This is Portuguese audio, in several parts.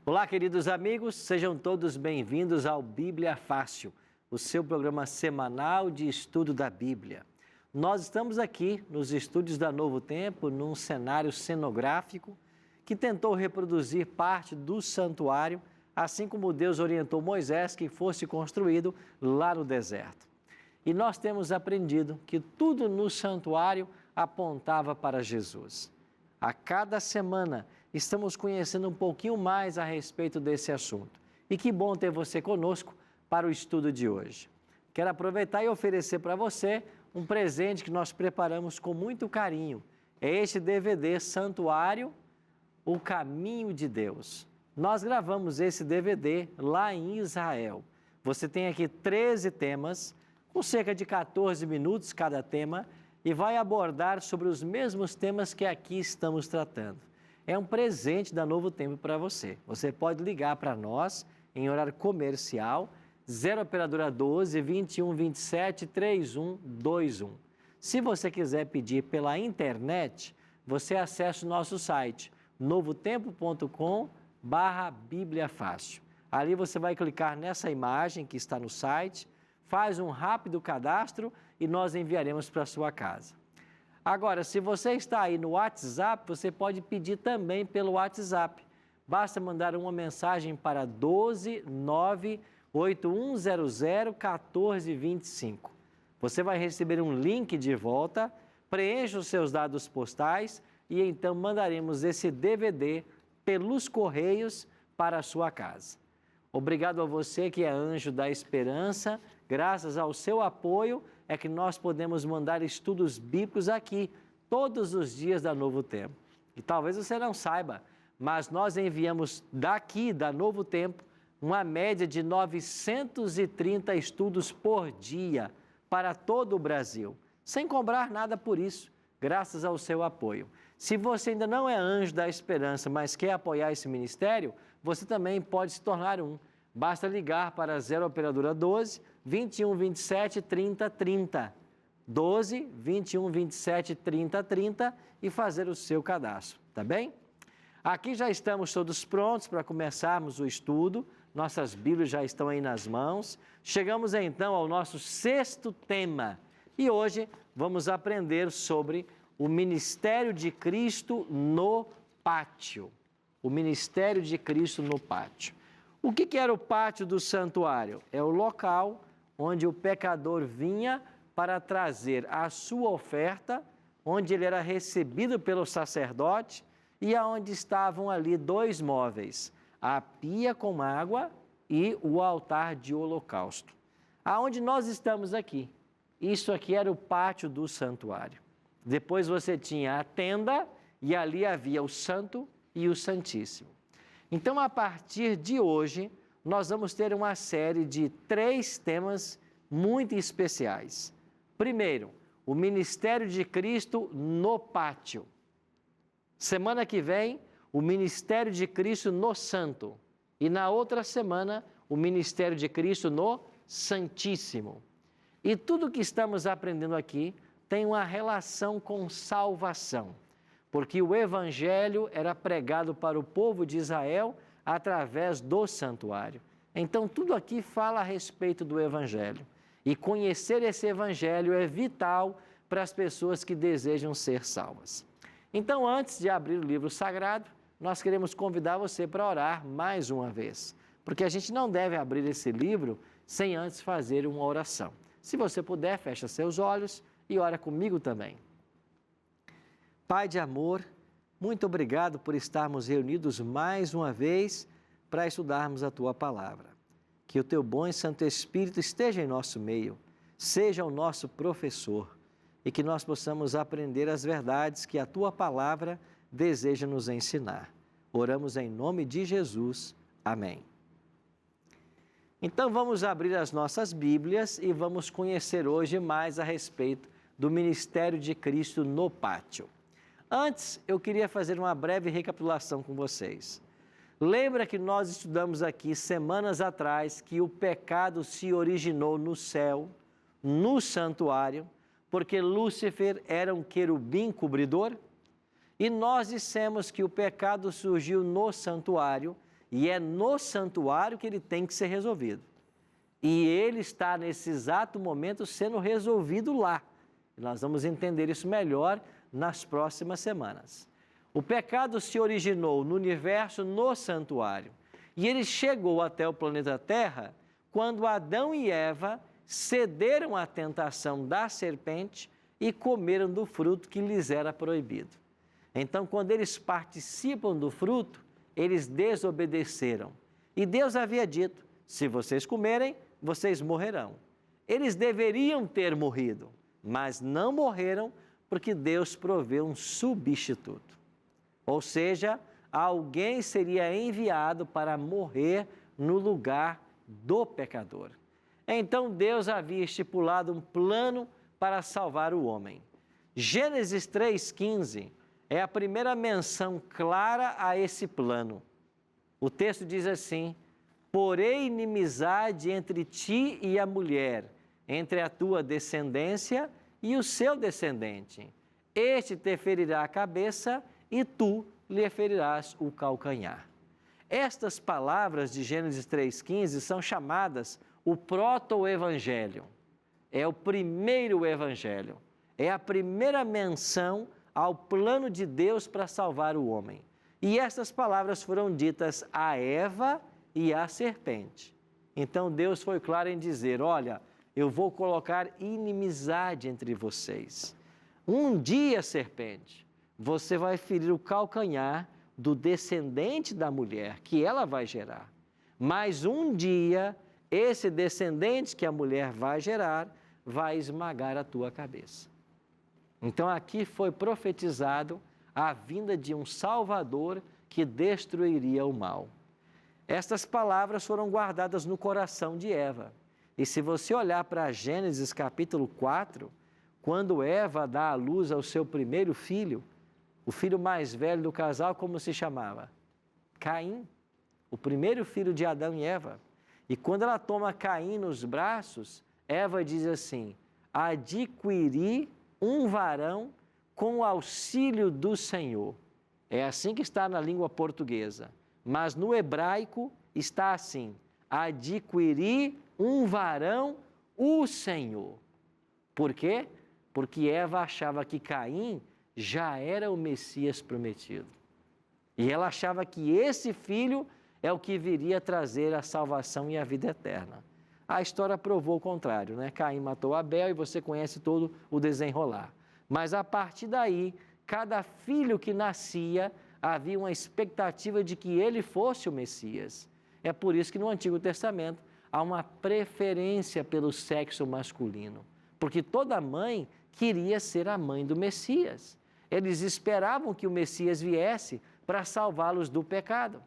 Olá, queridos amigos, sejam todos bem-vindos ao Bíblia Fácil, o seu programa semanal de estudo da Bíblia. Nós estamos aqui nos estúdios da Novo Tempo, num cenário cenográfico que tentou reproduzir parte do santuário, assim como Deus orientou Moisés que fosse construído lá no deserto. E nós temos aprendido que tudo no santuário apontava para Jesus. A cada semana, estamos conhecendo um pouquinho mais a respeito desse assunto. E que bom ter você conosco para o estudo de hoje. Quero aproveitar e oferecer para você um presente que nós preparamos com muito carinho. É este DVD Santuário, O Caminho de Deus. Nós gravamos esse DVD lá em Israel. Você tem aqui 13 temas, com cerca de 14 minutos cada tema, e vai abordar sobre os mesmos temas que aqui estamos tratando. É um presente da Novo Tempo para você. Você pode ligar para nós em horário comercial, 0 operadora 12 21 27 3121. Se você quiser pedir pela internet, você acessa o nosso site novotempo.com/Bíblia Fácil. Ali você vai clicar nessa imagem que está no site, faz um rápido cadastro e nós enviaremos para a sua casa. Agora, se você está aí no WhatsApp, você pode pedir também pelo WhatsApp. Basta mandar uma mensagem para 12 98100 1425. Você vai receber um link de volta, preencha os seus dados postais e então mandaremos esse DVD pelos correios para a sua casa. Obrigado a você que é anjo da esperança. Graças ao seu apoio é que nós podemos mandar estudos bíblicos aqui, todos os dias da Novo Tempo. E talvez você não saiba, mas nós enviamos daqui, da Novo Tempo, uma média de 930 estudos por dia para todo o Brasil, sem cobrar nada por isso, graças ao seu apoio. Se você ainda não é anjo da esperança, mas quer apoiar esse ministério, você também pode se tornar um. Basta ligar para 0 operadora 12 21 27 30 30, 12 21 27 30 30 e fazer o seu cadastro, tá bem? Aqui já estamos todos prontos para começarmos o estudo, nossas Bíblias já estão aí nas mãos. Chegamos então ao nosso 6º tema e hoje vamos aprender sobre o ministério de Cristo no pátio. O ministério de Cristo no pátio. O que era o pátio do santuário? É o local onde o pecador vinha para trazer a sua oferta, onde ele era recebido pelo sacerdote e aonde estavam ali 2 móveis, a pia com água e o altar de holocausto. Aonde nós estamos aqui, isso aqui era o pátio do santuário. Depois você tinha a tenda e ali havia o santo e o santíssimo. Então, a partir de hoje, nós vamos ter uma série de 3 temas muito especiais. Primeiro, o ministério de Cristo no pátio. Semana que vem, o ministério de Cristo no santo. E na outra semana, o ministério de Cristo no santíssimo. E tudo que estamos aprendendo aqui tem uma relação com salvação, porque o evangelho era pregado para o povo de Israel através do santuário. Então, tudo aqui fala a respeito do evangelho. E conhecer esse evangelho é vital para as pessoas que desejam ser salvas. Então, antes de abrir o livro sagrado, nós queremos convidar você para orar mais uma vez, porque a gente não deve abrir esse livro sem antes fazer uma oração. Se você puder, fecha seus olhos e ora comigo também. Pai de amor, muito obrigado por estarmos reunidos mais uma vez para estudarmos a Tua palavra. Que o Teu bom e Santo Espírito esteja em nosso meio, seja o nosso professor e que nós possamos aprender as verdades que a Tua palavra deseja nos ensinar. Oramos em nome de Jesus. Amém. Então vamos abrir as nossas Bíblias e vamos conhecer hoje mais a respeito do ministério de Cristo no pátio. Antes, eu queria fazer uma breve recapitulação com vocês. Lembra que nós estudamos aqui semanas atrás que o pecado se originou no céu, no santuário, porque Lúcifer era um querubim cobridor? E nós dissemos que o pecado surgiu no santuário e é no santuário que ele tem que ser resolvido. E ele está, nesse exato momento, sendo resolvido lá. Nós vamos entender isso melhor nas próximas semanas. O pecado se originou no universo, no santuário. E ele chegou até o planeta Terra quando Adão e Eva cederam à tentação da serpente e comeram do fruto que lhes era proibido. Então, quando eles participam do fruto, eles desobedeceram. E Deus havia dito, se vocês comerem, vocês morrerão. Eles deveriam ter morrido, mas não morreram porque Deus proveu um substituto. Ou seja, alguém seria enviado para morrer no lugar do pecador. Então Deus havia estipulado um plano para salvar o homem. Gênesis 3,15 é a primeira menção clara a esse plano. O texto diz assim: porém inimizade entre ti e a mulher, entre a tua descendência e o seu descendente. Este te ferirá a cabeça e tu lhe ferirás o calcanhar. Estas palavras de Gênesis 3,15 são chamadas o proto-evangelho. É o primeiro evangelho. É a primeira menção ao plano de Deus para salvar o homem. E estas palavras foram ditas a Eva e à serpente. Então Deus foi claro em dizer: olha, eu vou colocar inimizade entre vocês. Um dia, serpente, você vai ferir o calcanhar do descendente da mulher, que ela vai gerar. Mas um dia, esse descendente que a mulher vai gerar, vai esmagar a tua cabeça. Então aqui foi profetizado a vinda de um Salvador que destruiria o mal. Estas palavras foram guardadas no coração de Eva. E se você olhar para Gênesis capítulo 4, quando Eva dá à luz ao seu primeiro filho, o filho mais velho do casal, como se chamava? Caim, o primeiro filho de Adão e Eva. E quando ela toma Caim nos braços, Eva diz assim: adquiri um varão com o auxílio do Senhor. É assim que está na língua portuguesa. Mas no hebraico está assim: adquiri um varão, o Senhor. Por quê? Porque Eva achava que Caim já era o Messias prometido. E ela achava que esse filho é o que viria trazer a salvação e a vida eterna. A história provou o contrário, né? Caim matou Abel e você conhece todo o desenrolar. Mas a partir daí, cada filho que nascia, havia uma expectativa de que ele fosse o Messias. É por isso que no Antigo Testamento há uma preferência pelo sexo masculino, porque toda mãe queria ser a mãe do Messias. Eles esperavam que o Messias viesse para salvá-los do pecado.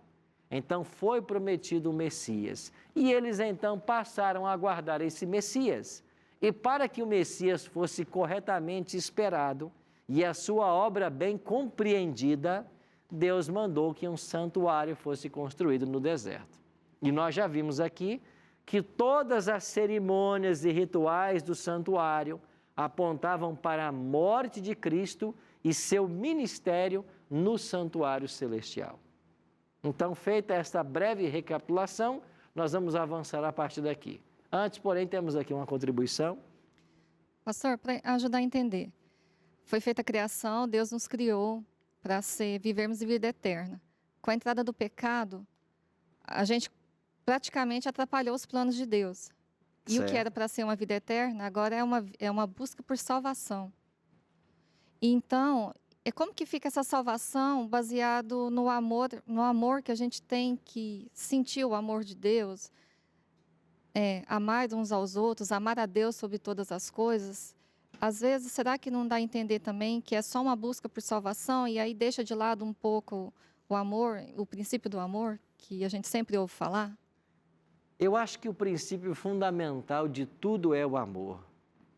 Então foi prometido o Messias e eles então passaram a aguardar esse Messias. E para que o Messias fosse corretamente esperado e a sua obra bem compreendida, Deus mandou que um santuário fosse construído no deserto. E nós já vimos aqui que todas as cerimônias e rituais do santuário apontavam para a morte de Cristo e seu ministério no santuário celestial. Então, feita esta breve recapitulação, nós vamos avançar a partir daqui. Antes, porém, temos aqui uma contribuição. Pastor, para ajudar a entender, foi feita a criação, Deus nos criou para vivermos em vida eterna. Com a entrada do pecado, a gente praticamente atrapalhou os planos de Deus. E o que era para ser uma vida eterna, agora é uma busca por salvação. E então, como que fica essa salvação baseado no amor que a gente tem que sentir o amor de Deus, amar uns aos outros, amar a Deus sobre todas as coisas? Às vezes, será que não dá a entender também que é só uma busca por salvação e aí deixa de lado um pouco o amor, o princípio do amor, que a gente sempre ouve falar? Eu acho que o princípio fundamental de tudo é o amor.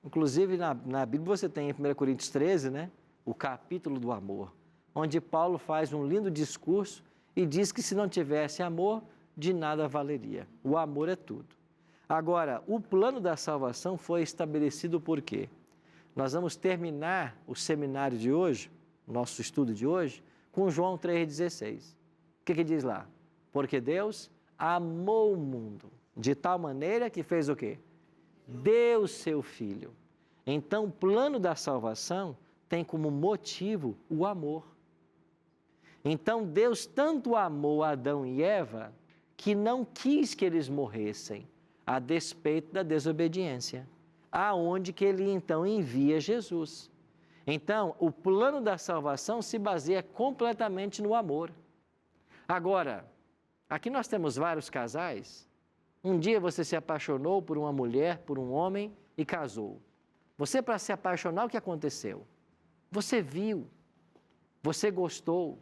Inclusive, na Bíblia você tem em 1 Coríntios 13, né? O capítulo do amor, onde Paulo faz um lindo discurso e diz que se não tivesse amor, de nada valeria. O amor é tudo. Agora, o plano da salvação foi estabelecido por quê? Nós vamos terminar o seminário de hoje, nosso estudo de hoje, com João 3,16. O que diz lá? Porque Deus amou o mundo de tal maneira que fez o quê? Deu seu Filho. Então, o plano da salvação tem como motivo o amor. Então, Deus tanto amou Adão e Eva que não quis que eles morressem, a despeito da desobediência, aonde que ele então envia Jesus. Então, o plano da salvação se baseia completamente no amor. Agora, aqui nós temos vários casais. Um dia você se apaixonou por uma mulher, por um homem e casou. Você, para se apaixonar, o que aconteceu? Você viu, você gostou,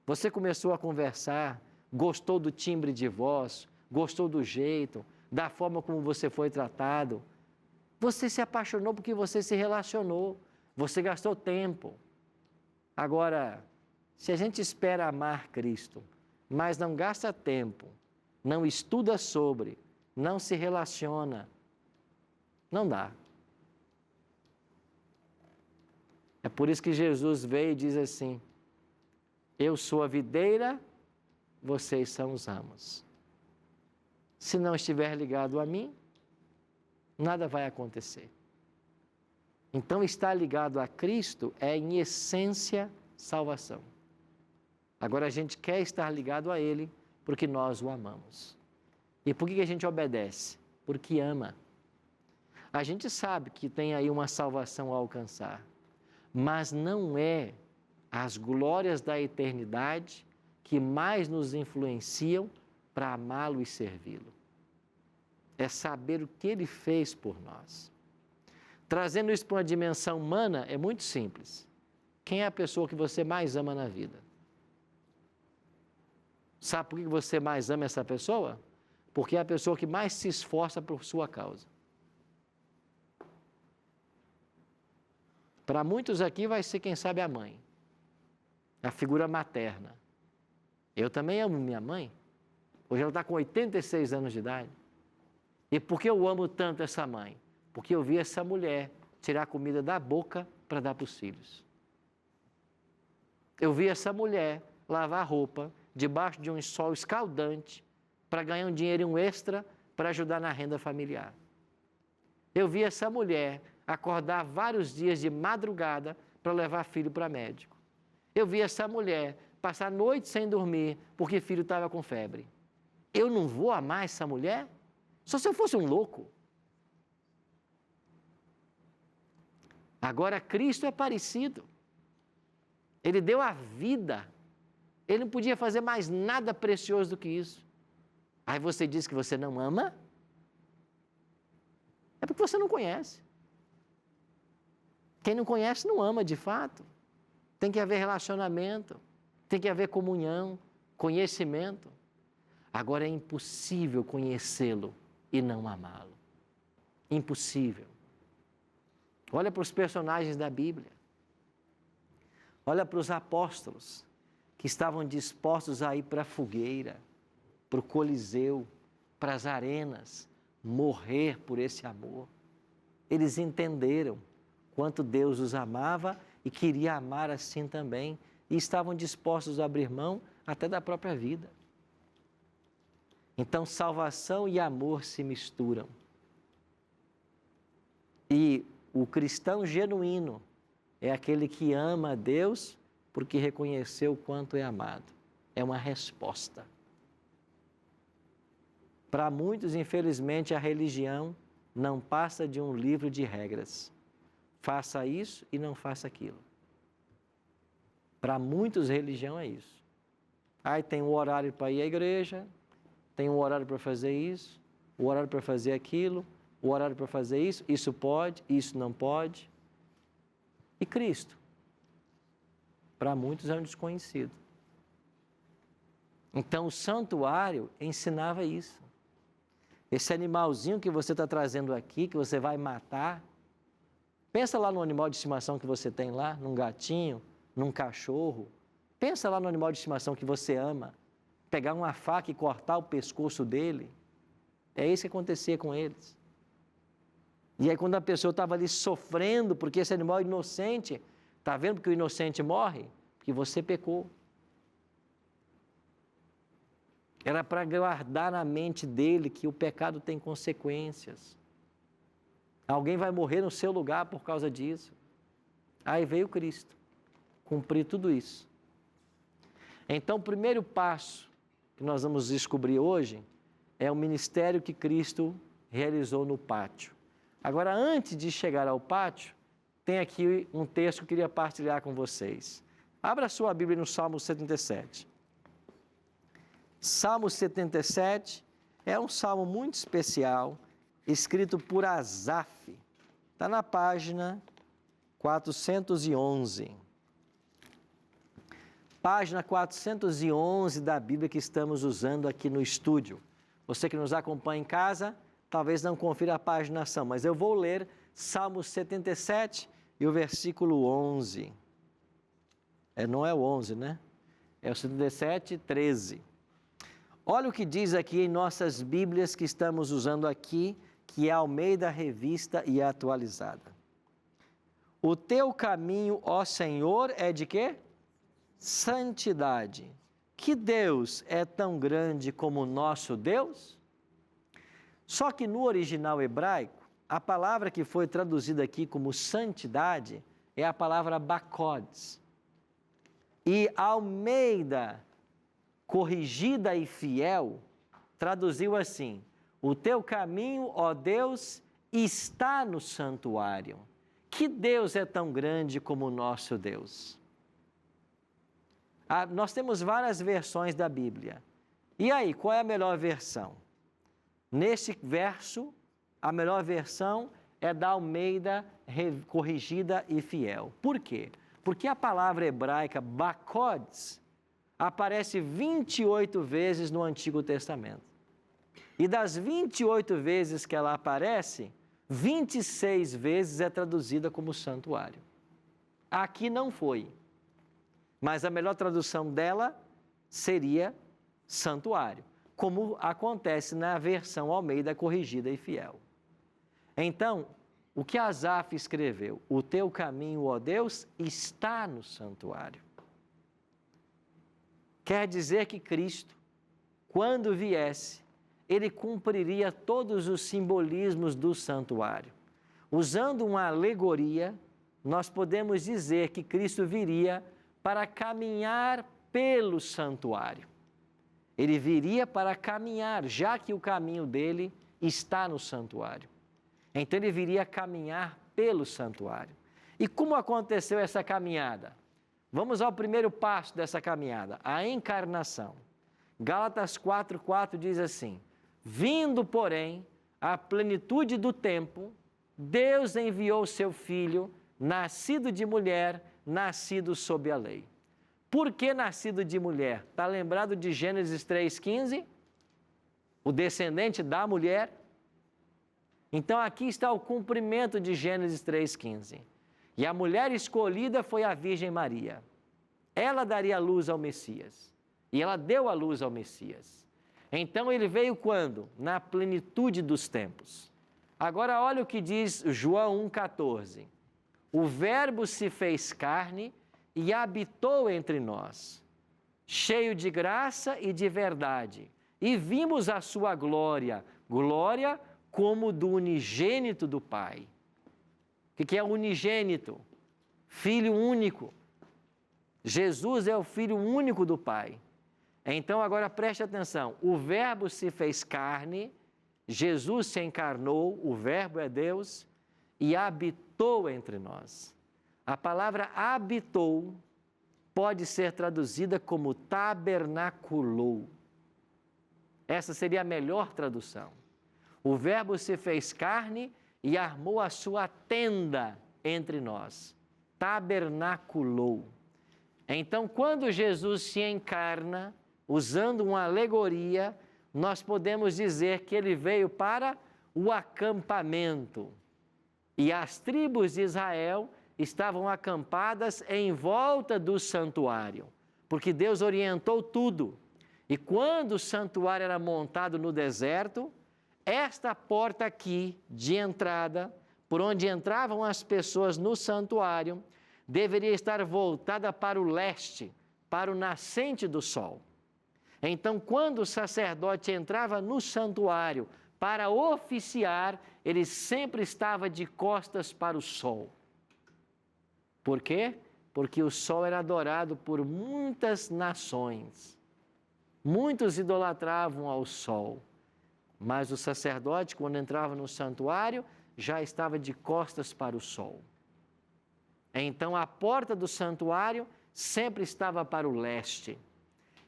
você começou a conversar, gostou do timbre de voz, gostou do jeito, da forma como você foi tratado. Você se apaixonou porque você se relacionou, você gastou tempo. Agora, se a gente espera amar Cristo, mas não gasta tempo, não estuda sobre, não se relaciona, não dá. É por isso que Jesus veio e diz assim: eu sou a videira, vocês são os ramos. Se não estiver ligado a mim, nada vai acontecer. Então, estar ligado a Cristo é, em essência, salvação. Agora, a gente quer estar ligado a Ele porque nós o amamos. E por que a gente obedece? Porque ama. A gente sabe que tem aí uma salvação a alcançar, mas não é as glórias da eternidade que mais nos influenciam para amá-lo e servi-lo. É saber o que Ele fez por nós. Trazendo isso para uma dimensão humana, é muito simples. Quem é a pessoa que você mais ama na vida? Sabe por que você mais ama essa pessoa? Porque é a pessoa que mais se esforça por sua causa. Para muitos aqui vai ser, quem sabe, a mãe, a figura materna. Eu também amo minha mãe. Hoje ela está com 86 anos de idade. E por que eu amo tanto essa mãe? Porque eu vi essa mulher tirar comida da boca para dar para os filhos. Eu vi essa mulher lavar roupa debaixo de um sol escaldante para ganhar um dinheiro extra para ajudar na renda familiar. Eu vi essa mulher acordar vários dias de madrugada para levar filho para médico. Eu vi essa mulher passar noite sem dormir porque filho estava com febre. Eu não vou amar essa mulher? Só se eu fosse um louco. Agora, Cristo é parecido. Ele deu a vida. Ele não podia fazer mais nada precioso do que isso. Aí você diz que você não ama? É porque você não conhece. Quem não conhece não ama de fato. Tem que haver relacionamento, tem que haver comunhão, conhecimento. Agora é impossível conhecê-lo e não amá-lo. Impossível. Olha para os personagens da Bíblia. Olha para os apóstolos que estavam dispostos a ir para a fogueira, para o Coliseu, para as arenas, morrer por esse amor. Eles entenderam quanto Deus os amava e queria amar assim também, e estavam dispostos a abrir mão até da própria vida. Então, salvação e amor se misturam. E o cristão genuíno é aquele que ama a Deus porque reconheceu o quanto é amado. É uma resposta. Para muitos, infelizmente, a religião não passa de um livro de regras. Faça isso e não faça aquilo. Para muitos, religião é isso. Aí tem um horário para ir à igreja, tem um horário para fazer isso, o horário para fazer aquilo, o horário para fazer isso, isso pode, isso não pode. E Cristo? Para muitos é um desconhecido. Então o santuário ensinava isso. Esse animalzinho que você está trazendo aqui, que você vai matar, pensa lá no animal de estimação que você tem lá, num gatinho, num cachorro. Pensa lá no animal de estimação que você ama. Pegar uma faca e cortar o pescoço dele. É isso que acontecia com eles. E aí quando a pessoa estava ali sofrendo, porque esse animal é inocente, está vendo que o inocente morre? Porque você pecou. Era para guardar na mente dele que o pecado tem consequências. Alguém vai morrer no seu lugar por causa disso. Aí veio Cristo, cumprir tudo isso. Então, o primeiro passo que nós vamos descobrir hoje é o ministério que Cristo realizou no pátio. Agora, antes de chegar ao pátio, tem aqui um texto que eu queria partilhar com vocês. Abra a sua Bíblia no Salmo 77. Salmo 77 é um salmo muito especial, escrito por Asaf. Está na página 411. Página 411 da Bíblia que estamos usando aqui no estúdio. Você que nos acompanha em casa, talvez não confira a paginação, mas eu vou ler Salmo 77 e o versículo 11. Não é o 11, né? É o 77, 13. Olha o que diz aqui em nossas Bíblias que estamos usando aqui, que é Almeida Revista e Atualizada. O teu caminho, ó Senhor, é de quê? Santidade. Que Deus é tão grande como o nosso Deus? Só que no original hebraico, a palavra que foi traduzida aqui como santidade é a palavra bacodes. E Almeida, corrigida e fiel, traduziu assim: o teu caminho, ó Deus, está no santuário. Que Deus é tão grande como o nosso Deus? Nós temos várias versões da Bíblia. E aí, qual é a melhor versão? Nesse verso, a melhor versão é da Almeida corrigida e fiel. Por quê? Porque a palavra hebraica bacodes aparece 28 vezes no Antigo Testamento. E das 28 vezes que ela aparece, 26 vezes é traduzida como santuário. Aqui não foi, mas a melhor tradução dela seria santuário, como acontece na versão Almeida corrigida e fiel. Então, o que Asaf escreveu? O teu caminho, ó Deus, está no santuário. Quer dizer que Cristo, quando viesse, ele cumpriria todos os simbolismos do santuário. Usando uma alegoria, nós podemos dizer que Cristo viria para caminhar pelo santuário. Ele viria para caminhar, já que o caminho dele está no santuário. Então ele viria caminhar pelo santuário. E como aconteceu essa caminhada? Vamos ao primeiro passo dessa caminhada, a encarnação. Gálatas 4:4 diz assim: vindo, porém, à plenitude do tempo, Deus enviou seu Filho, nascido de mulher, nascido sob a lei. Por que nascido de mulher? Está lembrado de Gênesis 3,15? O descendente da mulher? Então aqui está o cumprimento de Gênesis 3,15. E a mulher escolhida foi a Virgem Maria. Ela daria luz ao Messias. E ela deu a luz ao Messias. Então ele veio quando? Na plenitude dos tempos. Agora olha o que diz João 1,14. O Verbo se fez carne e habitou entre nós, cheio de graça e de verdade. E vimos a sua glória, glória como do unigênito do Pai. O que é unigênito? Filho único. Jesus é o Filho único do Pai. Então agora preste atenção, o Verbo se fez carne, Jesus se encarnou, o Verbo é Deus, e habitou entre nós. A palavra habitou pode ser traduzida como tabernaculou. Essa seria a melhor tradução. O Verbo se fez carne e armou a sua tenda entre nós. Tabernaculou. Então, quando Jesus se encarna, usando uma alegoria, nós podemos dizer que ele veio para o acampamento. E as tribos de Israel estavam acampadas em volta do santuário, porque Deus orientou tudo. E quando o santuário era montado no deserto, esta porta aqui de entrada, por onde entravam as pessoas no santuário, deveria estar voltada para o leste, para o nascente do sol. Então, quando o sacerdote entrava no santuário para oficiar, ele sempre estava de costas para o sol. Por quê? Porque o sol era adorado por muitas nações. Muitos idolatravam ao sol, mas o sacerdote, quando entrava no santuário, já estava de costas para o sol. Então, a porta do santuário sempre estava para o leste.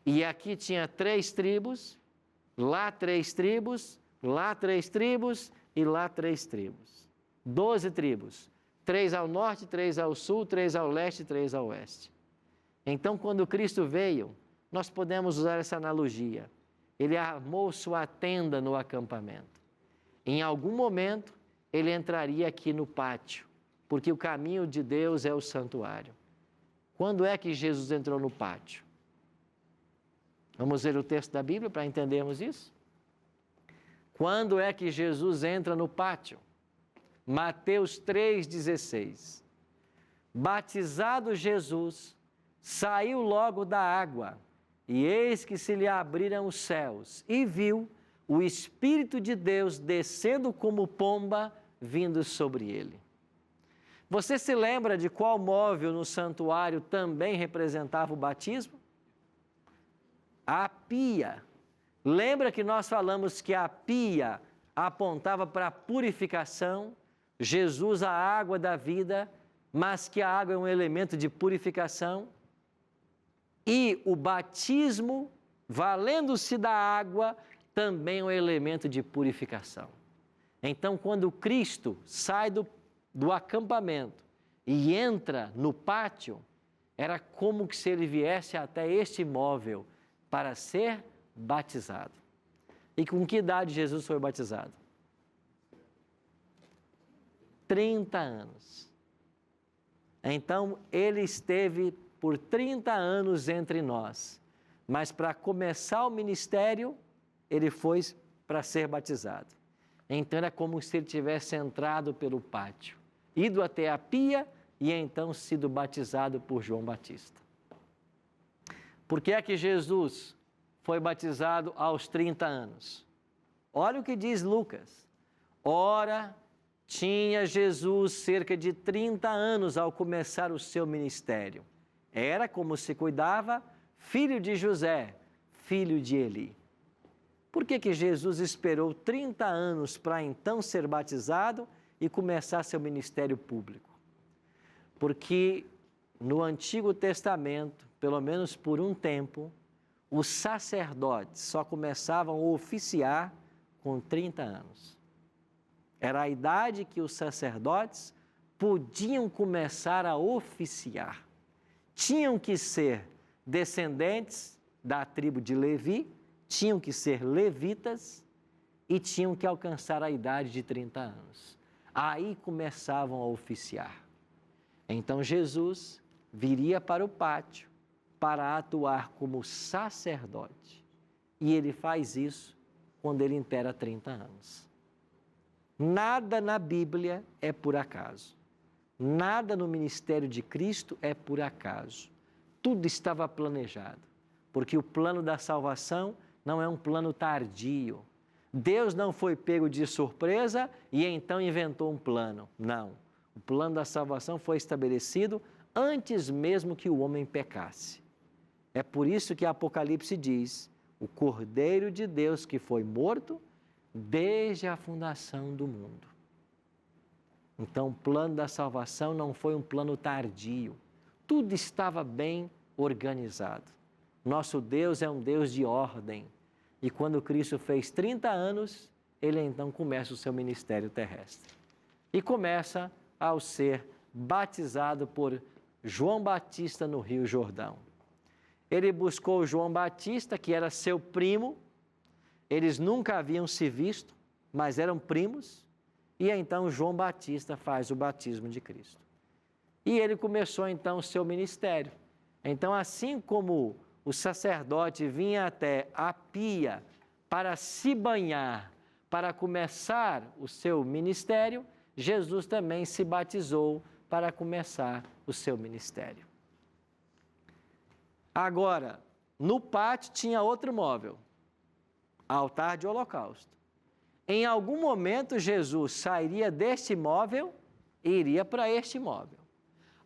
E aqui tinha 3 tribos, lá 3 tribos, lá 3 tribos e lá 3 tribos. 12 tribos. 3 ao norte, 3 ao sul, 3 ao leste e 3 ao oeste. Então, quando Cristo veio, nós podemos usar essa analogia. Ele armou sua tenda no acampamento. Em algum momento, ele entraria aqui no pátio, porque o caminho de Deus é o santuário. Quando é que Jesus entrou no pátio? Vamos ler o texto da Bíblia para entendermos isso? Quando é que Jesus entra no pátio? Mateus 3,16. Batizado Jesus, saiu logo da água, e eis que se lhe abriram os céus, e viu o Espírito de Deus descendo como pomba, vindo sobre ele. Você se lembra de qual móvel no santuário também representava o batismo? A pia. Lembra que nós falamos que a pia apontava para a purificação? Jesus, a água da vida, mas que a água é um elemento de purificação. E o batismo, valendo-se da água, também é um elemento de purificação. Então, quando Cristo sai do acampamento e entra no pátio, era como se ele viesse até este móvel para ser batizado. E com que idade Jesus foi batizado? 30 anos. Então, ele esteve por 30 anos entre nós. Mas para começar o ministério, ele foi para ser batizado. Então, era como se ele tivesse entrado pelo pátio, ido até a pia e então sido batizado por João Batista. Por que é que Jesus foi batizado aos 30 anos? Olha o que diz Lucas. Ora, tinha Jesus cerca de 30 anos ao começar o seu ministério. Era, como se cuidava, filho de José, filho de Eli. Por que Jesus esperou 30 anos para então ser batizado e começar seu ministério público? Porque no Antigo Testamento, pelo menos por um tempo, os sacerdotes só começavam a oficiar com 30 anos. Era a idade que os sacerdotes podiam começar a oficiar. Tinham que ser descendentes da tribo de Levi, tinham que ser levitas e tinham que alcançar a idade de 30 anos. Aí começavam a oficiar. Então Jesus viria para o pátio para atuar como sacerdote. E ele faz isso quando ele inteira 30 anos. Nada na Bíblia é por acaso. Nada no ministério de Cristo é por acaso. Tudo estava planejado, porque o plano da salvação não é um plano tardio. Deus não foi pego de surpresa e então inventou um plano. Não. O plano da salvação foi estabelecido antes mesmo que o homem pecasse. É por isso que Apocalipse diz: o Cordeiro de Deus que foi morto desde a fundação do mundo. Então, o plano da salvação não foi um plano tardio. Tudo estava bem organizado. Nosso Deus é um Deus de ordem. E quando Cristo fez 30 anos, ele então começa o seu ministério terrestre. E começa ao ser batizado por João Batista no Rio Jordão. Ele buscou João Batista, que era seu primo, eles nunca haviam se visto, mas eram primos, e então João Batista faz o batismo de Cristo. E ele começou então o seu ministério. Então, assim como o sacerdote vinha até a pia para se banhar, para começar o seu ministério, Jesus também se batizou para começar o seu ministério. Agora, no pátio tinha outro móvel, altar de holocausto. Em algum momento, Jesus sairia deste móvel e iria para este móvel.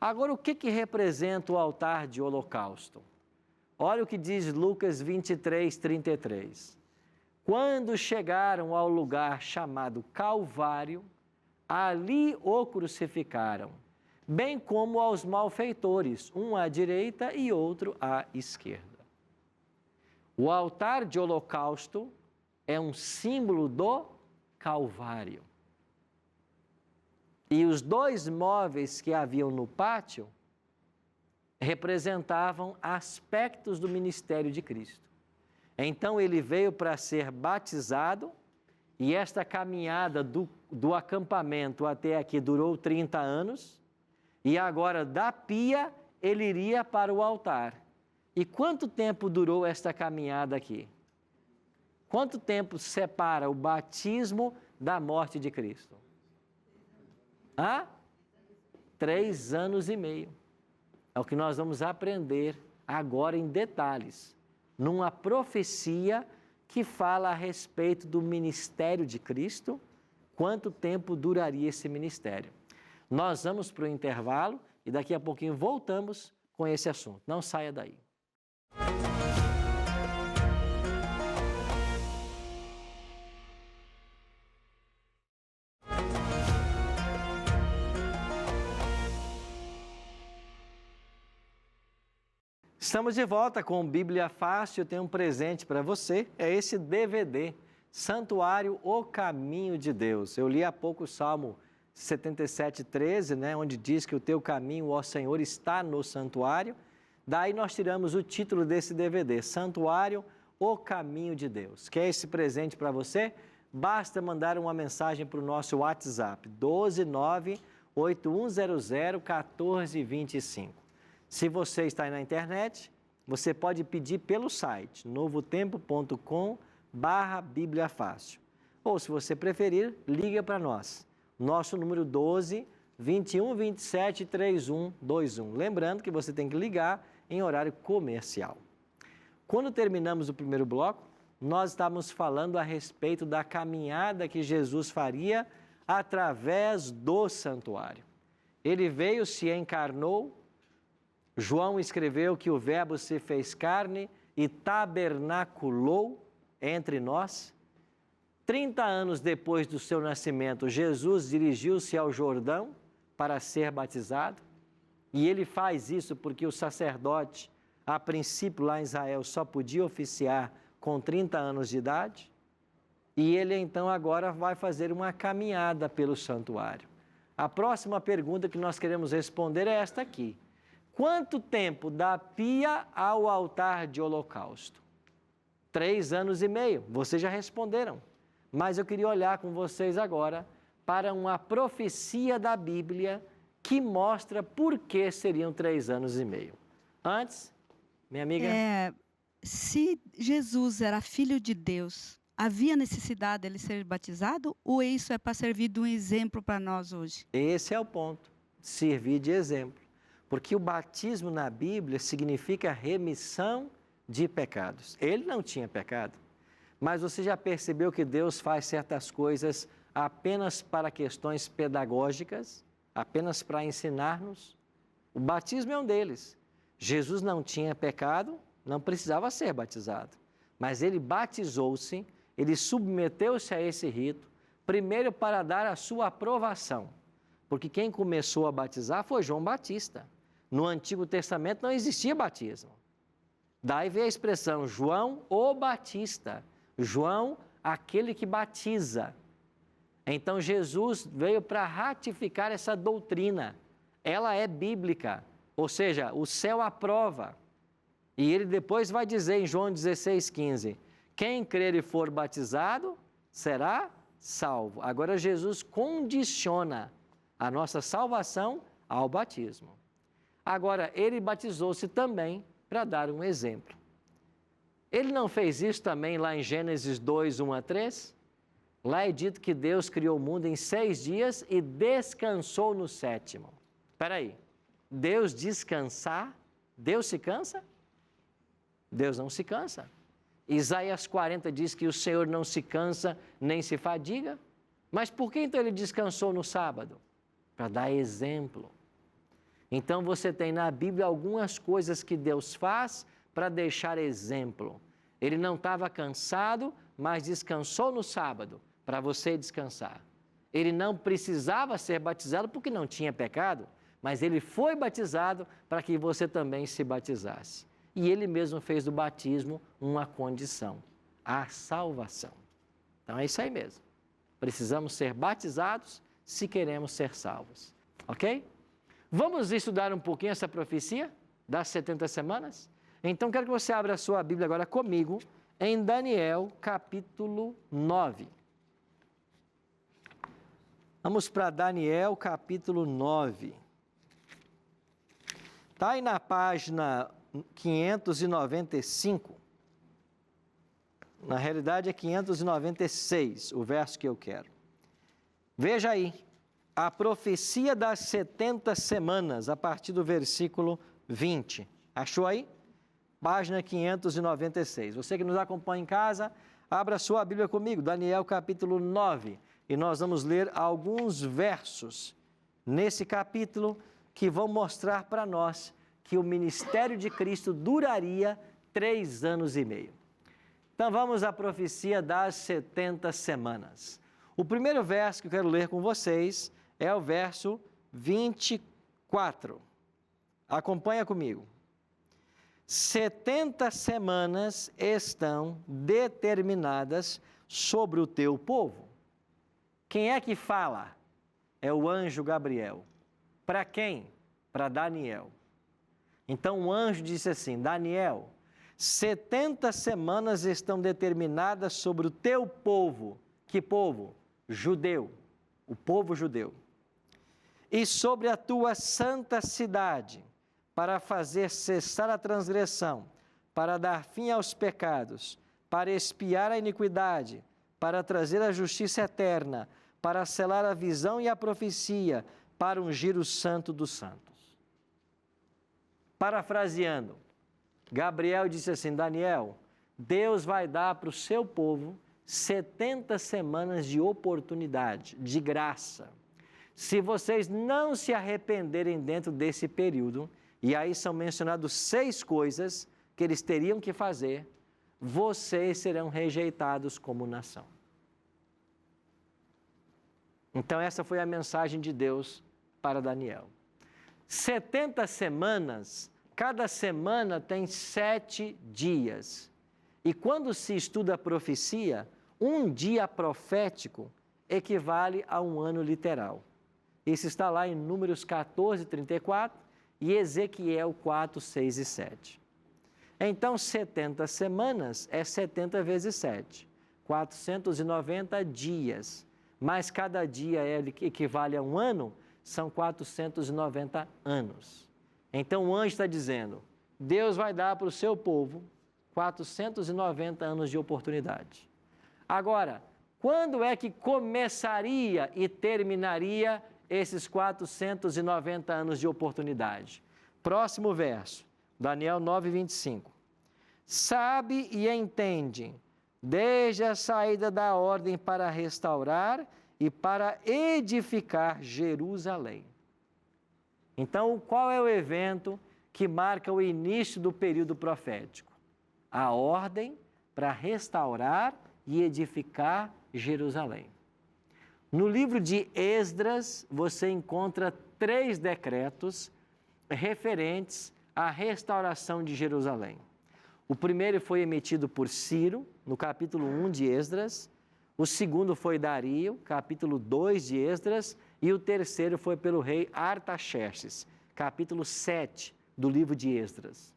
Agora, o que representa o altar de holocausto? Olha o que diz Lucas 23, 33. Quando chegaram ao lugar chamado Calvário, ali o crucificaram, bem como aos malfeitores, um à direita e outro à esquerda. O altar de holocausto é um símbolo do Calvário. E os dois móveis que haviam no pátio representavam aspectos do ministério de Cristo. Então ele veio para ser batizado e esta caminhada do acampamento até aqui durou 30 anos e agora da pia ele iria para o altar. E quanto tempo durou esta caminhada aqui? Quanto tempo separa o batismo da morte de Cristo? 3 anos e meio. É o que nós vamos aprender agora em detalhes, numa profecia que fala a respeito do ministério de Cristo, quanto tempo duraria esse ministério. Nós vamos para o intervalo e daqui a pouquinho voltamos com esse assunto. Não saia daí. Estamos de volta com Bíblia Fácil. Eu tenho um presente para você, é esse DVD, Santuário, o Caminho de Deus. Eu li há pouco o Salmo 77:13, né, onde diz que o teu caminho, ó Senhor, está no santuário. Daí nós tiramos o título desse DVD, Santuário, o Caminho de Deus. Quer esse presente para você? Basta mandar uma mensagem para o nosso WhatsApp, 12981001425. Se você está aí na internet, você pode pedir pelo site novotempo.com/Bíblia Fácil. Ou, se você preferir, liga para nós. Nosso número 12 21 27 3121. Lembrando que você tem que ligar em horário comercial. Quando terminamos o primeiro bloco, nós estávamos falando a respeito da caminhada que Jesus faria através do santuário. Ele veio, se encarnou. João escreveu que o Verbo se fez carne e tabernaculou entre nós. 30 anos depois do seu nascimento, Jesus dirigiu-se ao Jordão para ser batizado. E ele faz isso porque o sacerdote, a princípio lá em Israel, só podia oficiar com 30 anos de idade. E ele então agora vai fazer uma caminhada pelo santuário. A próxima pergunta que nós queremos responder é esta aqui. Quanto tempo da pia ao altar de holocausto? 3 anos e meio. Vocês já responderam. Mas eu queria olhar com vocês agora para uma profecia da Bíblia que mostra por que seriam 3 anos e meio. Antes, minha amiga... Se Jesus era filho de Deus, havia necessidade dele ser batizado ou isso é para servir de um exemplo para nós hoje? Esse é o ponto, servir de exemplo. Porque o batismo na Bíblia significa remissão de pecados. Ele não tinha pecado, mas você já percebeu que Deus faz certas coisas apenas para questões pedagógicas, apenas para ensinar-nos? O batismo é um deles. Jesus não tinha pecado, não precisava ser batizado, mas ele batizou-se, ele submeteu-se a esse rito, primeiro para dar a sua aprovação, porque quem começou a batizar foi João Batista. No Antigo Testamento não existia batismo. Daí veio a expressão João o Batista, João aquele que batiza. Então Jesus veio para ratificar essa doutrina, ela é bíblica, ou seja, o céu aprova. E ele depois vai dizer em João 16,15, Quem crer e for batizado será salvo. Agora, Jesus condiciona a nossa salvação ao batismo. Agora, ele batizou-se também para dar um exemplo. Ele não fez isso também lá em Gênesis 2, 1 a 3? Lá é dito que Deus criou o mundo em 6 dias e descansou no 7º. Espera aí, Deus descansar? Deus se cansa? Deus não se cansa. Isaías 40 diz que o Senhor não se cansa nem se fadiga. Mas por que então ele descansou no sábado? Para dar exemplo. Então você tem na Bíblia algumas coisas que Deus faz para deixar exemplo. Ele não estava cansado, mas descansou no sábado, para você descansar. Ele não precisava ser batizado porque não tinha pecado, mas ele foi batizado para que você também se batizasse. E ele mesmo fez do batismo uma condição, a salvação. Então é isso aí mesmo. Precisamos ser batizados se queremos ser salvos. Ok? Vamos estudar um pouquinho essa profecia das 70 semanas? Então quero que você abra a sua Bíblia agora comigo em Daniel capítulo 9. Vamos para Daniel capítulo 9. Está aí na página 595. Na realidade é 596, o verso que eu quero. Veja aí, a profecia das 70 semanas, a partir do versículo 20. Achou aí? Página 596. Você que nos acompanha em casa, abra sua Bíblia comigo, Daniel capítulo 9. E nós vamos ler alguns versos nesse capítulo que vão mostrar para nós que o ministério de Cristo duraria 3 anos e meio. Então vamos à profecia das 70 semanas. O primeiro verso que eu quero ler com vocês é o verso 24. Acompanha comigo. 70 semanas estão determinadas sobre o teu povo. Quem é que fala? É o anjo Gabriel. Para quem? Para Daniel. Então o anjo disse assim: Daniel, 70 semanas estão determinadas sobre o teu povo. Que povo? Judeu. O povo judeu. E sobre a tua santa cidade, para fazer cessar a transgressão, para dar fim aos pecados, para expiar a iniquidade, para trazer a justiça eterna, para selar a visão e a profecia, para ungir o santo dos santos. Parafraseando, Gabriel disse assim: Daniel, Deus vai dar para o seu povo 70 semanas de oportunidade, de graça. Se vocês não se arrependerem dentro desse período, e aí são mencionadas 6 coisas que eles teriam que fazer, vocês serão rejeitados como nação. Então essa foi a mensagem de Deus para Daniel. 70 semanas, cada semana tem 7 dias. E quando se estuda a profecia, um dia profético equivale a um ano literal. Isso está lá em Números 14, 34 e Ezequiel 4, 6 e 7. Então, 70 semanas é 70 vezes 7, 490 dias. Mas cada dia equivale a um ano, são 490 anos. Então, o anjo está dizendo, Deus vai dar para o seu povo 490 anos de oportunidade. Agora, quando é que começaria e terminaria esses 490 anos de oportunidade? Próximo verso, Daniel 9, 25. Sabe e entende, desde a saída da ordem para restaurar e para edificar Jerusalém. Então, qual é o evento que marca o início do período profético? A ordem para restaurar e edificar Jerusalém. No livro de Esdras, você encontra 3 decretos referentes à restauração de Jerusalém. O primeiro foi emitido por Ciro, no capítulo 1 de Esdras. O segundo foi Dario, capítulo 2 de Esdras. E o terceiro foi pelo rei Artaxerxes, capítulo 7 do livro de Esdras.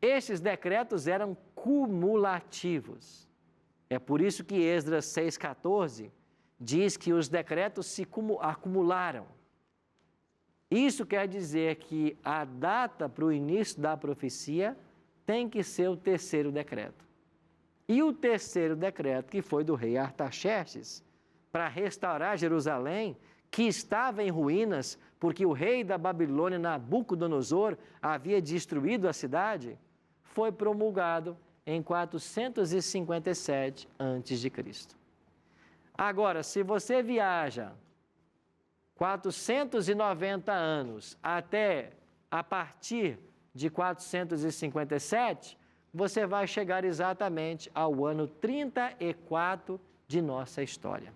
Estes decretos eram cumulativos. É por isso que Esdras 6,14 diz que os decretos se acumularam. Isso quer dizer que a data para o início da profecia tem que ser o terceiro decreto. E o terceiro decreto, que foi do rei Artaxerxes, para restaurar Jerusalém, que estava em ruínas, porque o rei da Babilônia, Nabucodonosor, havia destruído a cidade, foi promulgado em 457 a.C. Agora, se você viaja 490 anos até a partir de 457, você vai chegar exatamente ao ano 34 de nossa história.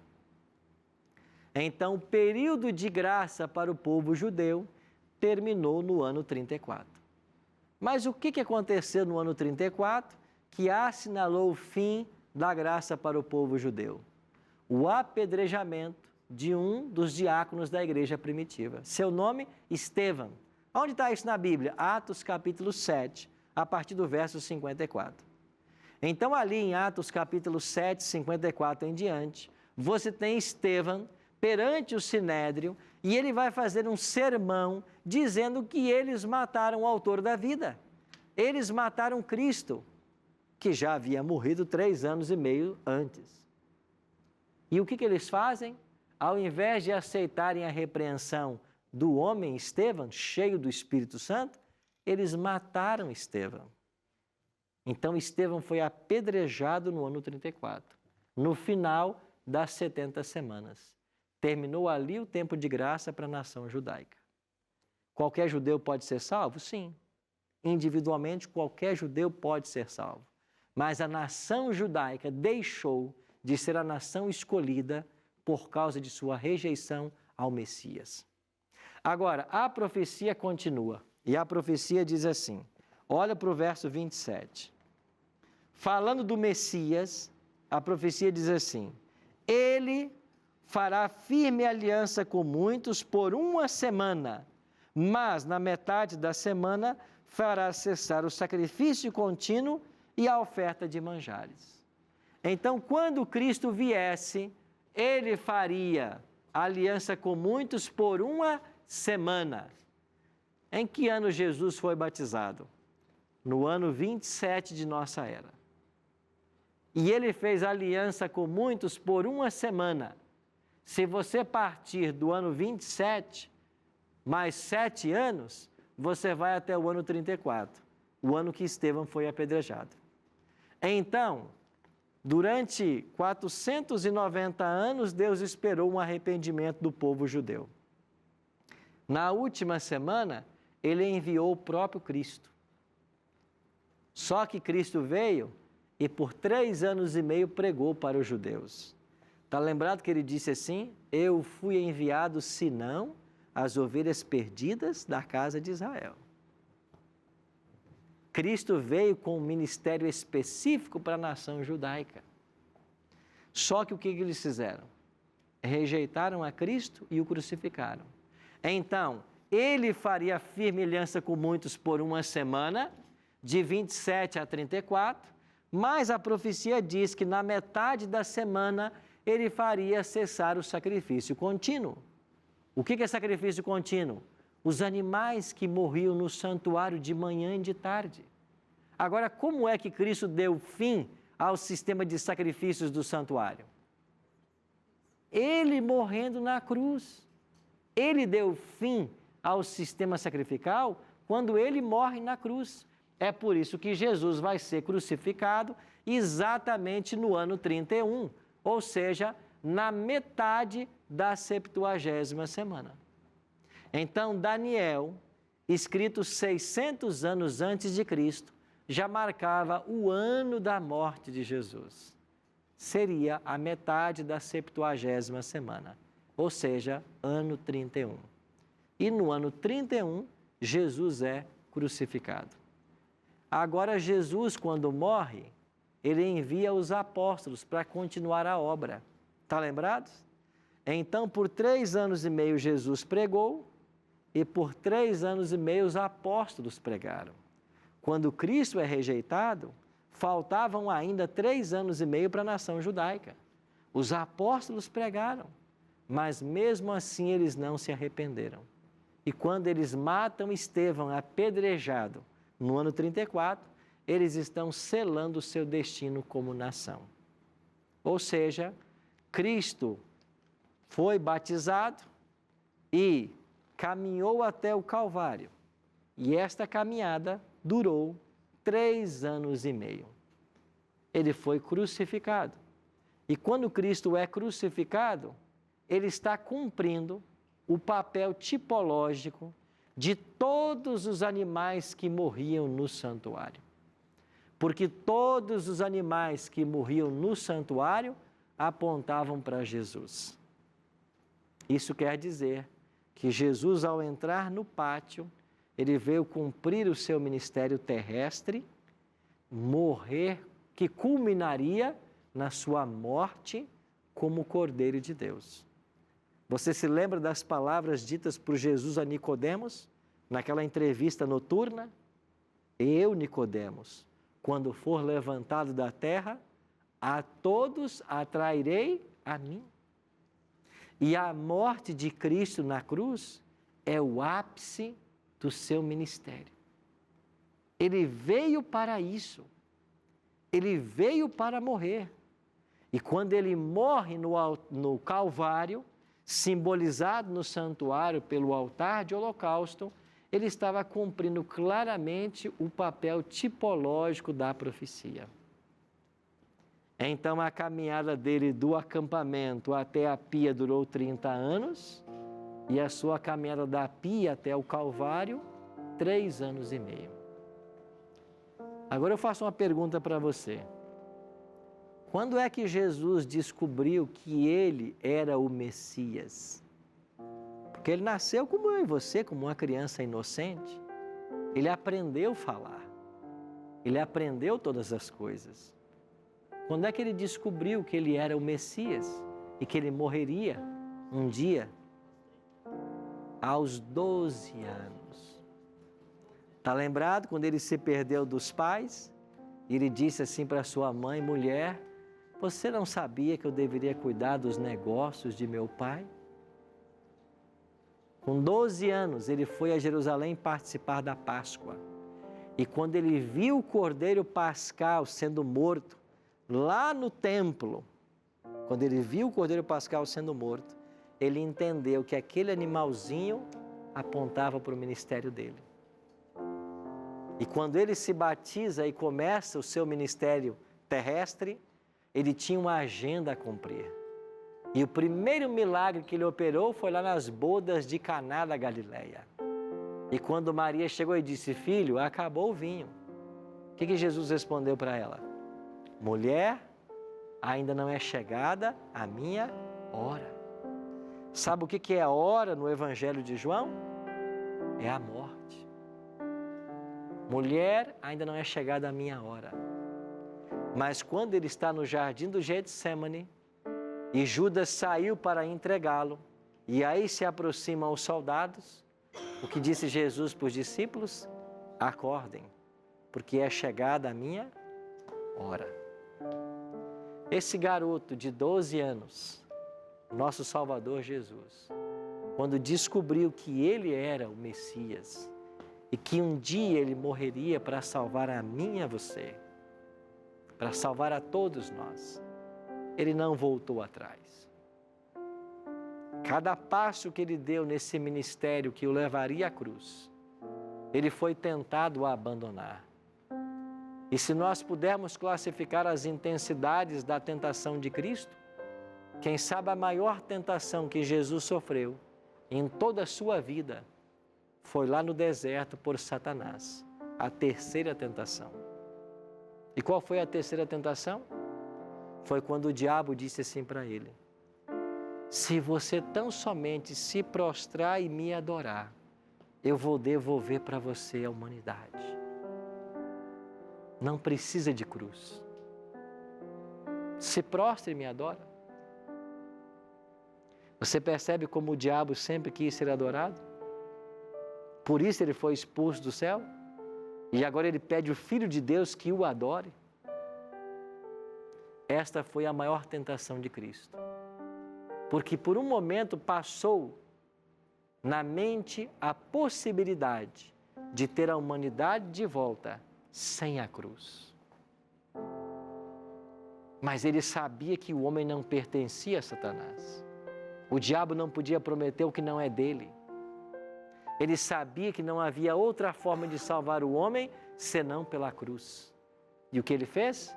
Então, o período de graça para o povo judeu terminou no ano 34. Mas o que aconteceu no ano 34 que assinalou o fim da graça para o povo judeu? O apedrejamento de um dos diáconos da igreja primitiva. Seu nome, Estevão. Onde está isso na Bíblia? Atos capítulo 7, a partir do verso 54. Então, ali em Atos capítulo 7, 54 em diante, você tem Estevão perante o Sinédrio e ele vai fazer um sermão dizendo que eles mataram o autor da vida. Eles mataram Cristo, que já havia morrido 3 anos e meio antes. E o que eles fazem? Ao invés de aceitarem a repreensão do homem Estevão, cheio do Espírito Santo, eles mataram Estevão. Então, Estevão foi apedrejado no ano 34, no final das 70 semanas. Terminou ali o tempo de graça para a nação judaica. Qualquer judeu pode ser salvo? Sim. Individualmente, qualquer judeu pode ser salvo. Mas a nação judaica deixou de ser a nação escolhida por causa de sua rejeição ao Messias. Agora, a profecia continua. E a profecia diz assim, olha para o verso 27. Falando do Messias, a profecia diz assim, ele fará firme aliança com muitos por 1 semana, mas na metade da semana fará cessar o sacrifício contínuo e a oferta de manjares. Então, quando Cristo viesse, ele faria aliança com muitos por 1 semana. Em que ano Jesus foi batizado? No ano 27 de nossa era. E ele fez aliança com muitos por 1 semana. Se você partir do ano 27, mais 7 anos, você vai até o ano 34, o ano que Estevão foi apedrejado. Então, durante 490 anos, Deus esperou um arrependimento do povo judeu. Na última semana, ele enviou o próprio Cristo. Só que Cristo veio e por 3 anos e meio pregou para os judeus. Está lembrado que ele disse assim, eu fui enviado senão as ovelhas perdidas da casa de Israel. Cristo veio com um ministério específico para a nação judaica. Só que o que eles fizeram? Rejeitaram a Cristo e o crucificaram. Então, ele faria firme aliança com muitos por 1 semana, de 27 a 34, mas a profecia diz que na metade da semana ele faria cessar o sacrifício contínuo. O que é sacrifício contínuo? Os animais que morriam no santuário de manhã e de tarde. Agora, como é que Cristo deu fim ao sistema de sacrifícios do santuário? Ele morrendo na cruz. Ele deu fim ao sistema sacrificial quando ele morre na cruz. É por isso que Jesus vai ser crucificado exatamente no ano 31, ou seja, na metade da 70ª semana. Então, Daniel, escrito 600 anos antes de Cristo, já marcava o ano da morte de Jesus. Seria a metade da 70ª semana, ou seja, ano 31. E no ano 31, Jesus é crucificado. Agora, Jesus, quando morre, ele envia os apóstolos para continuar a obra. Está lembrados? Então, por 3 anos e meio, Jesus pregou e por 3 anos e meio os apóstolos pregaram. Quando Cristo é rejeitado, Faltavam ainda 3 anos e meio para a nação judaica. Os apóstolos pregaram, mas mesmo assim eles não se arrependeram. E quando eles matam Estevão apedrejado no ano 34, eles estão selando o seu destino como nação. Ou seja, Cristo foi batizado e caminhou até o Calvário. E esta caminhada durou 3 anos e meio. Ele foi crucificado. E quando Cristo é crucificado, ele está cumprindo o papel tipológico de todos os animais que morriam no santuário. Porque todos os animais que morriam no santuário apontavam para Jesus. Isso quer dizer que Jesus, ao entrar no pátio, ele veio cumprir o seu ministério terrestre, morrer, que culminaria na sua morte como Cordeiro de Deus. Você se lembra das palavras ditas por Jesus a Nicodemos, naquela entrevista noturna? Eu, Nicodemos, quando for levantado da terra, a todos atrairei a mim. E a morte de Cristo na cruz é o ápice do seu ministério. Ele veio para isso. Ele veio para morrer. E quando ele morre no Calvário, simbolizado no santuário pelo altar de holocausto, ele estava cumprindo claramente o papel tipológico da profecia. Então, a caminhada dele do acampamento até a pia durou 30 anos e a sua caminhada da pia até o Calvário, 3 anos e meio. Agora eu faço uma pergunta para você. Quando é que Jesus descobriu que ele era o Messias? Porque ele nasceu como eu e você, como uma criança inocente. Ele aprendeu a falar. Ele aprendeu todas as coisas. Quando é que ele descobriu que ele era o Messias e que ele morreria um dia? Aos 12 anos. Está lembrado quando ele se perdeu dos pais? Ele disse assim para sua mãe: mulher, você não sabia que eu deveria cuidar dos negócios de meu pai? Com 12 anos, ele foi a Jerusalém participar da Páscoa. E quando ele viu o cordeiro pascal sendo morto, lá no templo, quando ele viu o cordeiro pascal sendo morto, ele entendeu que aquele animalzinho apontava para o ministério dele. E quando ele se batiza e começa o seu ministério terrestre, ele tinha uma agenda a cumprir. E o primeiro milagre que ele operou foi lá nas bodas de Caná da Galileia. E quando Maria chegou e disse: filho, acabou o vinho. O que Jesus respondeu para ela? Mulher, ainda não é chegada a minha hora. Sabe o que é a hora no Evangelho de João? É a morte. Mulher, ainda não é chegada a minha hora. Mas quando ele está no jardim do Getsêmani e Judas saiu para entregá-lo, e aí se aproximam os soldados, o que disse Jesus para os discípulos? Acordem, porque é chegada a minha hora. Esse garoto de 12 anos, nosso Salvador Jesus, quando descobriu que ele era o Messias e que um dia ele morreria para salvar a mim e a você, para salvar a todos nós, ele não voltou atrás. Cada passo que ele deu nesse ministério que o levaria à cruz, ele foi tentado a abandonar. E se nós pudermos classificar as intensidades da tentação de Cristo, quem sabe a maior tentação que Jesus sofreu em toda a sua vida foi lá no deserto por Satanás, a terceira tentação. E qual foi a terceira tentação? Foi quando o diabo disse assim para ele: se você tão somente se prostrar e me adorar, eu vou devolver para você a humanidade. Não precisa de cruz. Se prostra e me adora. Você percebe como o diabo sempre quis ser adorado? Por isso ele foi expulso do céu? E agora ele pede o Filho de Deus que o adore? esta foi a maior tentação de Cristo. Porque por um momento passou na mente a possibilidade de ter a humanidade de volta sem a cruz. Mas ele sabia que o homem não pertencia a Satanás. O diabo não podia prometer o que não é dele. Ele sabia que não havia outra forma de salvar o homem senão pela cruz. E o que ele fez?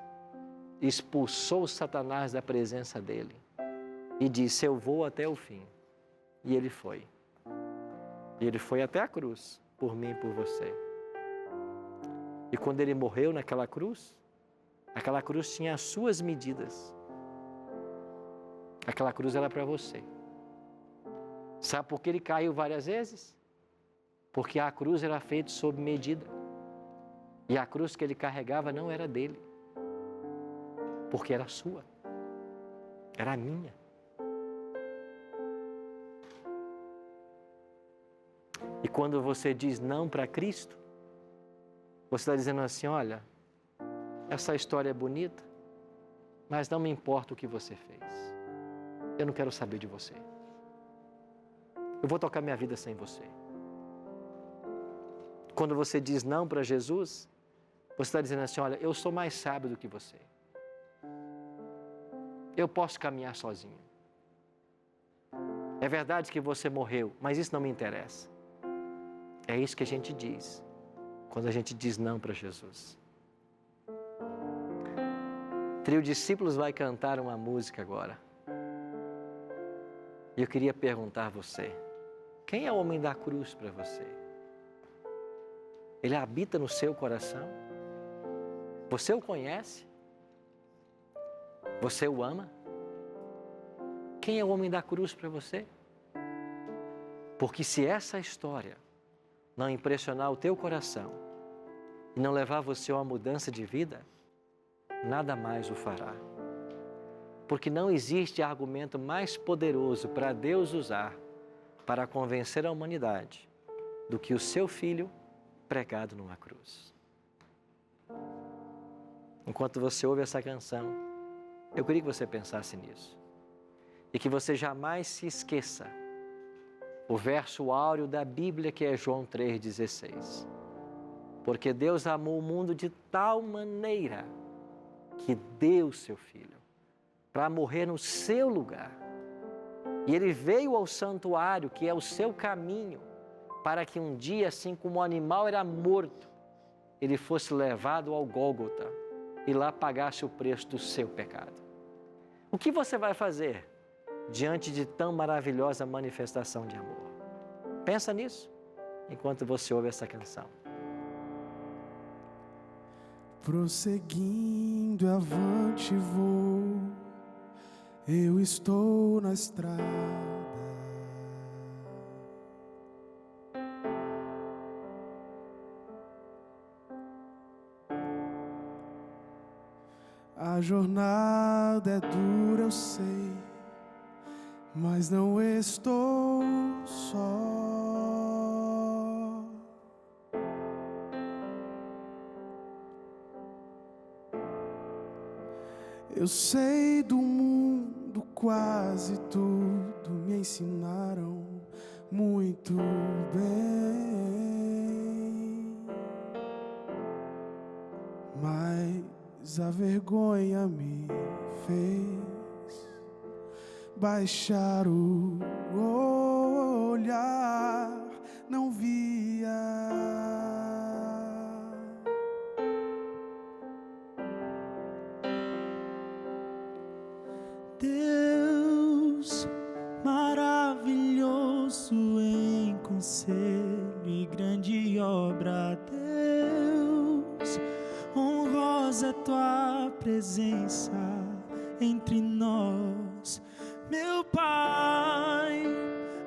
Expulsou Satanás da presença dele. E disse, eu vou até o fim. E ele foi. E ele foi até a cruz, por mim e por você. E quando ele morreu naquela cruz, aquela cruz tinha as suas medidas. Aquela cruz era para você. Sabe por que ele caiu várias vezes? Porque a cruz era feita sob medida. E a cruz que ele carregava não era dele. Porque era sua. Era minha. E quando você diz não para Cristo, você está dizendo assim, olha, essa história é bonita, mas não me importa o que você fez. Eu não quero saber de você. Eu vou tocar minha vida sem você. Quando você diz não para Jesus, você está dizendo assim, olha, eu sou mais sábio do que você. Eu posso caminhar sozinho. É verdade que você morreu, mas isso não me interessa. É isso que a gente diz, quando a gente diz não para Jesus. O trio Discípulos vai cantar uma música agora. E eu queria perguntar a você, quem é o homem da cruz para você? Ele habita no seu coração? Você o conhece? Você o ama? Quem é o homem da cruz para você? Porque se essa história não impressionar o teu coração e não levar você a uma mudança de vida, nada mais o fará. Porque não existe argumento mais poderoso para Deus usar para convencer a humanidade do que o seu Filho pregado numa cruz. Enquanto você ouve essa canção, eu queria que você pensasse nisso. E que você jamais se esqueça o verso áureo da Bíblia que é João 3,16. Porque Deus amou o mundo de tal maneira que deu seu Filho para morrer no seu lugar. E Ele veio ao santuário, que é o seu caminho, para que um dia, assim como o animal era morto, Ele fosse levado ao Gólgota e lá pagasse o preço do seu pecado. O que você vai fazer diante de tão maravilhosa manifestação de amor? Pensa nisso enquanto você ouve essa canção. Prosseguindo avante vou, eu estou na estrada. A jornada é dura, eu sei, mas não estou só. Eu sei do mundo quase tudo, me ensinaram muito bem, mas a vergonha me fez baixar o olhar, não via. Deus maravilhoso em conselho e grande obra, Deus honrosa tua presença entre nós, meu Pai.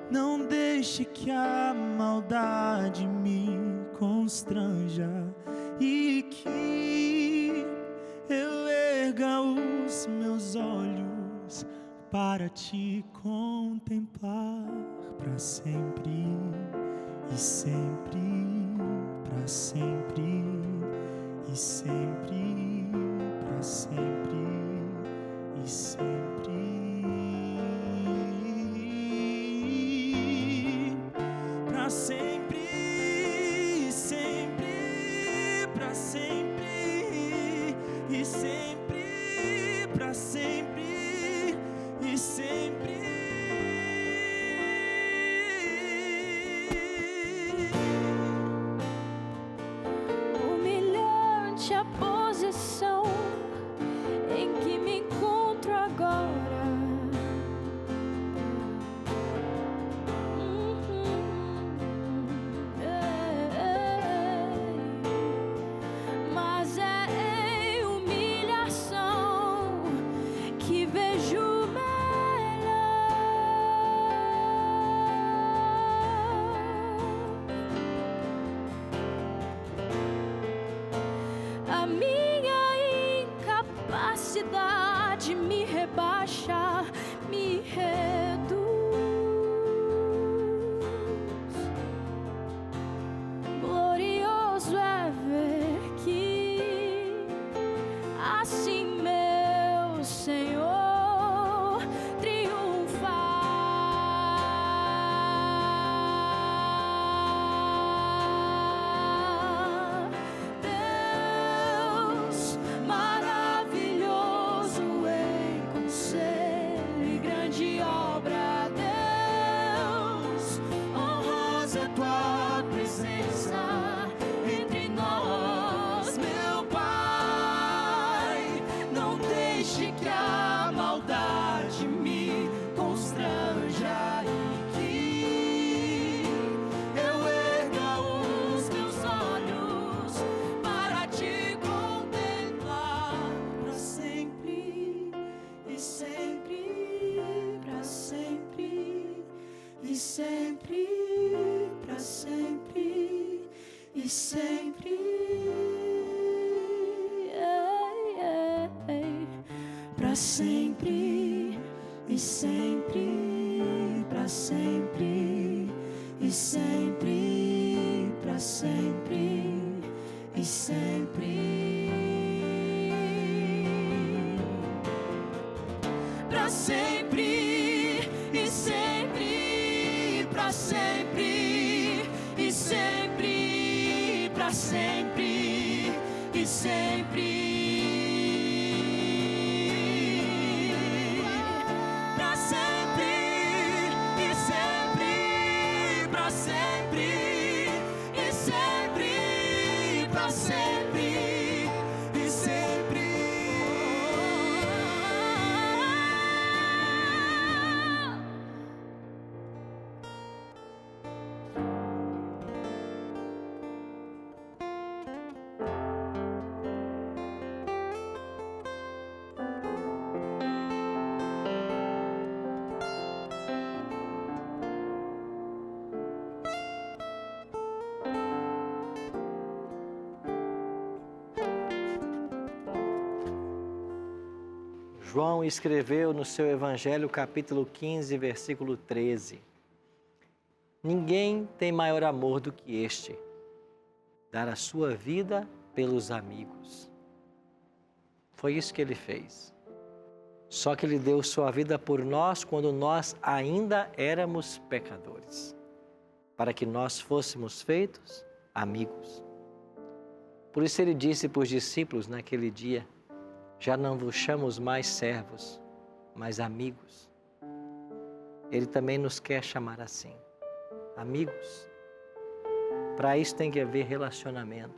Não deixe que a maldade me constranja e que eu erga os meus olhos para te contemplar para sempre e sempre, para sempre e sempre, para sempre e sempre. Pra sempre, sempre, pra sempre, e sempre, pra sempre, e sempre. Humilhante a posição em que me encontro agora. Mas é em humilhação que vejo melhor. A minha incapacidade me rebaixa, me reduz. Glorioso é ver que assim meu Senhor triunfar. Deus maravilhoso em conselho e grande obra. Deus, honrosa é tua presença entre nós, meu Pai. Não deixe que a maldade me constranja e que eu erga os meus olhos para te contemplar para sempre e sempre, para sempre e sempre, para sempre e sempre. Para sempre e sempre, para sempre e sempre, para sempre e sempre. Para sempre e sempre, para sempre e sempre, para sempre e sempre. Para sempre e sempre, para sempre e sempre, para sempre e sempre. João escreveu no seu Evangelho, capítulo 15, versículo 13. Ninguém tem maior amor do que este, dar a sua vida pelos amigos. Foi isso que ele fez. Só que ele deu sua vida por nós quando nós ainda éramos pecadores, para que nós fôssemos feitos amigos. Por isso ele disse para os discípulos naquele dia: já não vos chamamos mais servos, mas amigos. Ele também nos quer chamar assim, amigos. Para isso tem que haver relacionamento,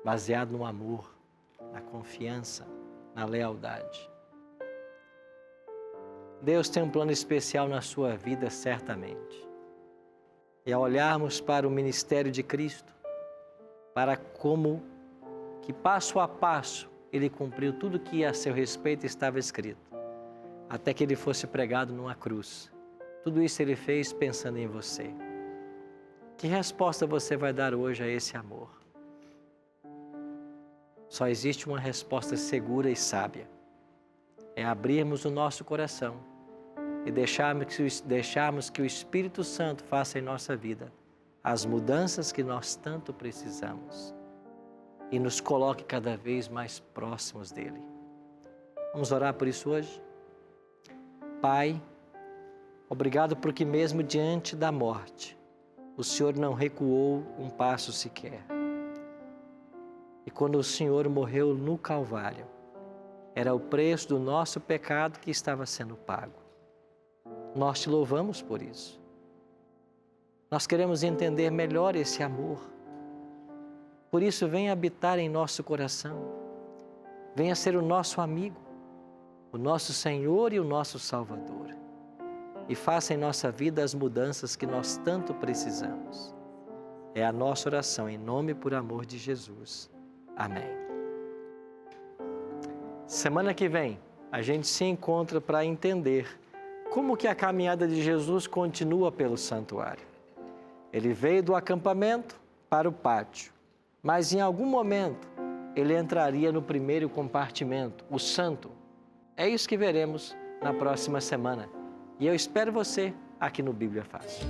baseado no amor, na confiança, na lealdade. Deus tem um plano especial na sua vida, certamente. E ao olharmos para o ministério de Cristo, para como que passo a passo ele cumpriu tudo que a seu respeito estava escrito, até que ele fosse pregado numa cruz. Tudo isso ele fez pensando em você. Que resposta você vai dar hoje a esse amor? Só existe uma resposta segura e sábia. É abrirmos o nosso coração e deixarmos que o Espírito Santo faça em nossa vida as mudanças que nós tanto precisamos e nos coloque cada vez mais próximos dele. Vamos orar por isso hoje? Pai, obrigado porque mesmo diante da morte, o Senhor não recuou um passo sequer. E quando o Senhor morreu no Calvário, era o preço do nosso pecado que estava sendo pago. Nós te louvamos por isso. Nós queremos entender melhor esse amor. Por isso, venha habitar em nosso coração. Venha ser o nosso amigo, o nosso Senhor e o nosso Salvador. E faça em nossa vida as mudanças que nós tanto precisamos. É a nossa oração em nome e por amor de Jesus. Amém. Semana que vem, a gente se encontra para entender como que a caminhada de Jesus continua pelo santuário. Ele veio do acampamento para o pátio, mas em algum momento ele entraria no primeiro compartimento, o santo. É isso que veremos na próxima semana. E eu espero você aqui no Bíblia Fácil.